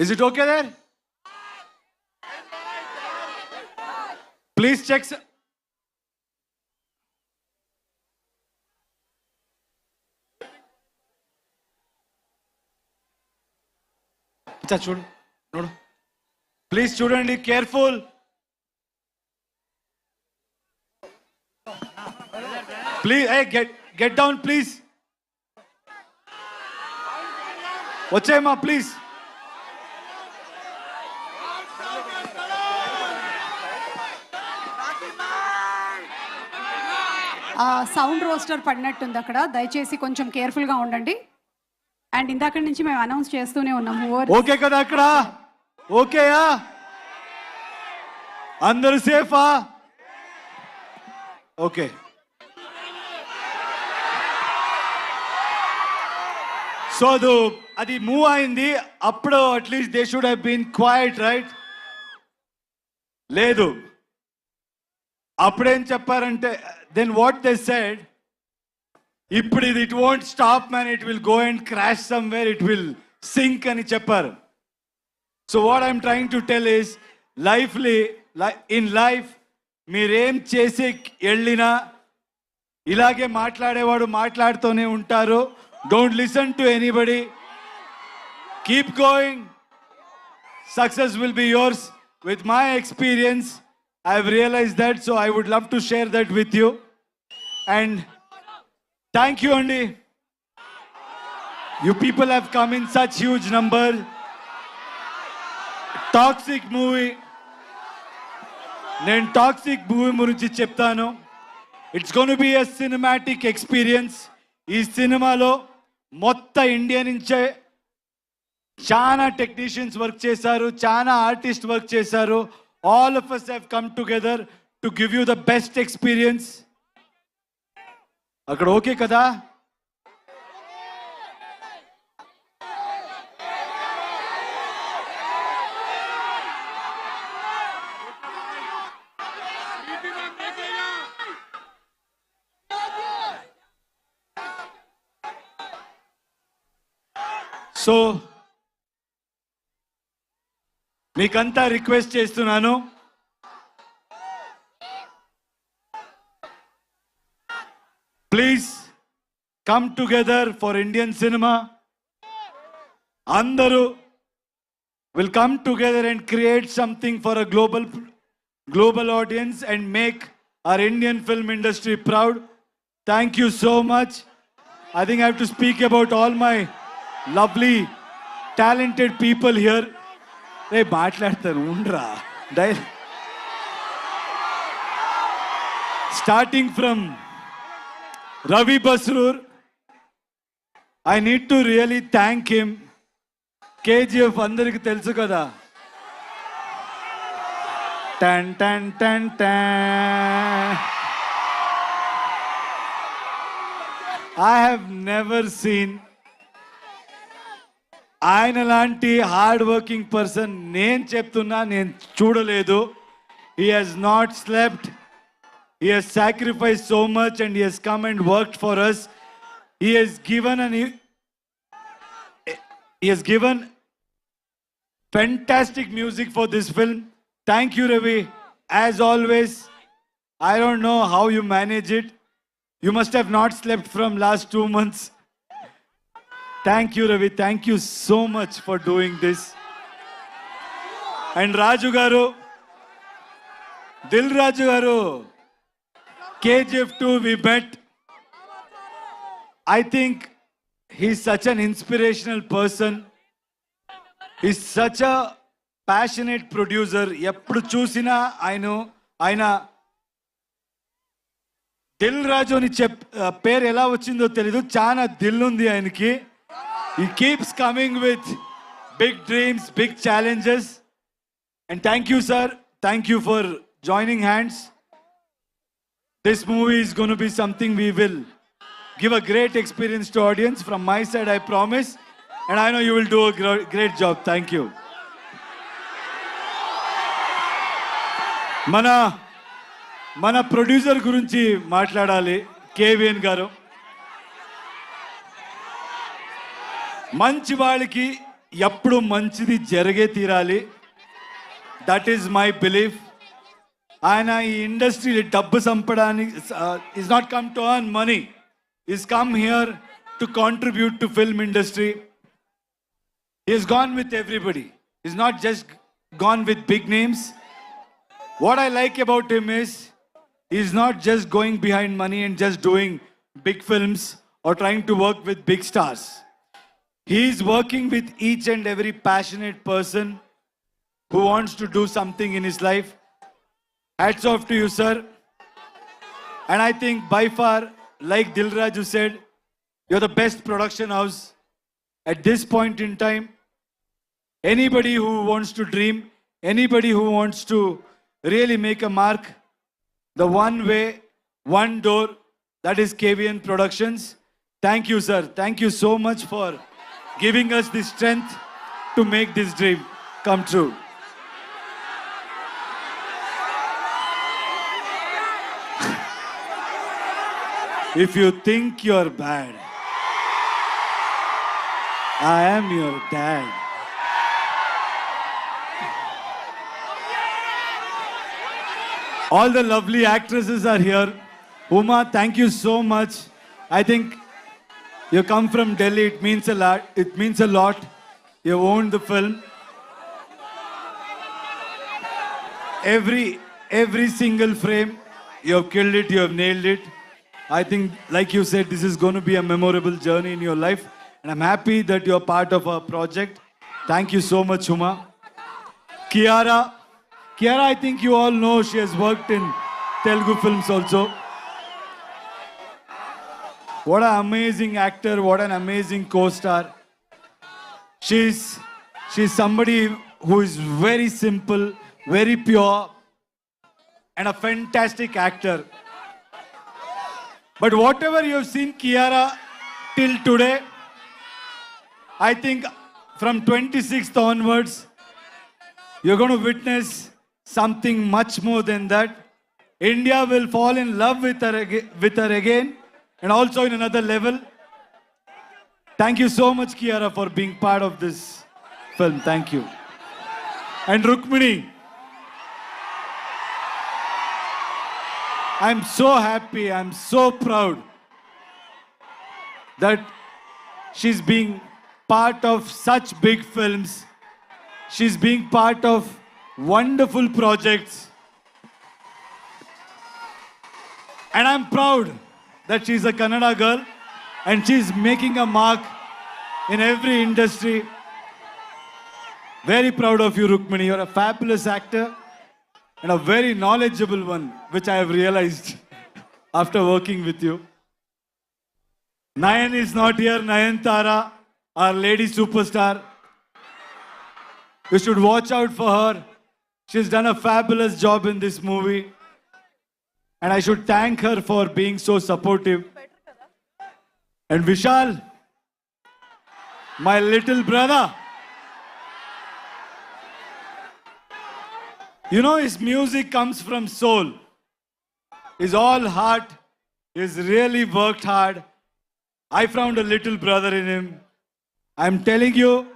Is it okay there? Please check. చూడు నోడు please చూడండి careful please get down please వచ్చేయమ్మా ప్లీజ్ సౌండ్ రోస్టర్ పడినట్టుంది అక్కడ, దయచేసి కొంచెం కేర్ఫుల్గా ఉండండి. అండ్ ఇందాక నుంచి మేము అనౌన్స్ చేస్తూనే ఉన్నాము. ఓకే కదా అక్కడ? ఓకేయా? అందరూ సేఫా? ఓకే. సో అది మూవ్ అయింది అప్పుడు, at least they should have been quiet, right? లేదు, అప్పుడేం చెప్పారంటే, దెన్ వాట్ దే సెడ్, ఇప్పుడు ఇది it won't stop man, it will go and crash somewhere, it will sink అని చెప్పారు. So what I'm trying to tell is, in life మీరేం చేసి వెళ్ళినా ఇలాగే మాట్లాడేవాడు మాట్లాడుతూనే ఉంటారు. Don't listen to anybody, keep going, success will be yours. With my experience, I have realized that, so I would love to share that with you. And thank you, Andy. You people have come in such huge number. Toxic movie. Nen toxic movie gurinchi cheptanu. It's going to be a cinematic experience. Ee cinema lo motta India nunche చాలా technicians work చేశారు, చాలా artist work చేశారు. All of us have come together to give you the best experience. అక్కడ okay కదా? So మీకంతా request చేస్తున్నాను, please come together for Indian cinema. అందరూ will come together and create something for a global audience and make our Indian film industry proud. Thank you so much. I think I have to speak about all my lovely talented people here. రే మాట్లాడతాను ఉండరా. Starting from Ravi Basrur, I need to really thank him. KGF అందరికి తెలుసు కదా. టన్ టన్ టన్ టన్. ఐ హ్యావ్ నెవర్ సీన్ ఆయన లాంటి హార్డ్ వర్కింగ్ పర్సన్ నేను చెప్తున్నా, నేను చూడలేదు. He has not slept, he has sacrifice so much and he has come and worked for us. He has given fantastic music for this film. Thank you, Ravi. As always, I don't know how you manage it. You must have not slept from last 2 months. Thank you, Ravi. Thank you so much for doing this. And Raju garu, Dil Raju garu, KGF 2 we met. I think he's such an inspirational person. He's such a passionate producer. ఎప్పుడు చూసినా ఆయన దిల్ రాజు అని పేరు ఎలా వచ్చిందో తెలీదు, చాలా దిల్ ఉంది ఆయనకి. He keeps coming with big dreams, big challenges. And thank you, sir. Thank you for joining hands. This movie is going to be something we will give a great experience to audience. From my side, I promise. And I know you will do a great job. Thank you. మన producer గురించి మాట్లాడాలి. KVN గారు మంచి వాళ్ళకి ఎప్పుడు మంచిది జరిగే తీరాలి. That is my belief. ఆయన ఈ ఇండస్ట్రీ డబ్బు సంపడానికి is not come to earn money, is come here to contribute to film industry. He has gone with everybody. He's not just gone with big names. What I like about him is he's not just going behind money and just doing big films or trying to work with big stars. He's working with each and every passionate person who wants to do something in his life. Hats off to you, sir. And I think by far, like Dilraju said, you're the best production house at this point in time. Anybody who wants to dream, anybody who wants to really make a mark, the one way, one door, that is KVN Productions. Thank you, sir. Thank you so much for giving us the strength to make this dream come true. If you think you're bad, I am your dad. All the lovely actresses are here. Uma, thank you so much. I think you come from Delhi. It means a lot. It means a lot. You owned the film. Every single frame, you have killed it. You have nailed it. I think, like you said, this is going to be a memorable journey in your life. And I'm happy that you're part of our project. Thank you so much, Uma. Kiara, I think you all know she has worked in Telugu films also. What an amazing actor, what an amazing co-star. She's somebody who is very simple, very pure, and a fantastic actor. But whatever you have seen Kiara till today, I think from 26th onwards, you're going to witness something much more than that. India will fall in love with her again, and also in another level. Thank you so much, Kiara, for being part of this film. Thank you. And Rukmini, I'm so happy, I'm so proud that she's being part of such big films. She's being part of wonderful projects. And I'm proud that she's a Kannada girl and she's making a mark in every industry. Very proud of you, Rukmini. You're a fabulous actor and a very knowledgeable one, which I have realized after working with you. Nayan is not here. Nayantara, our lady superstar. You should watch out for her. She's done a fabulous job in this movie. And I should thank her for being so supportive. And Vishal, my little brother. You know, his music comes from soul. He's all heart. He's really worked hard. I found a little brother in him. I'm telling you,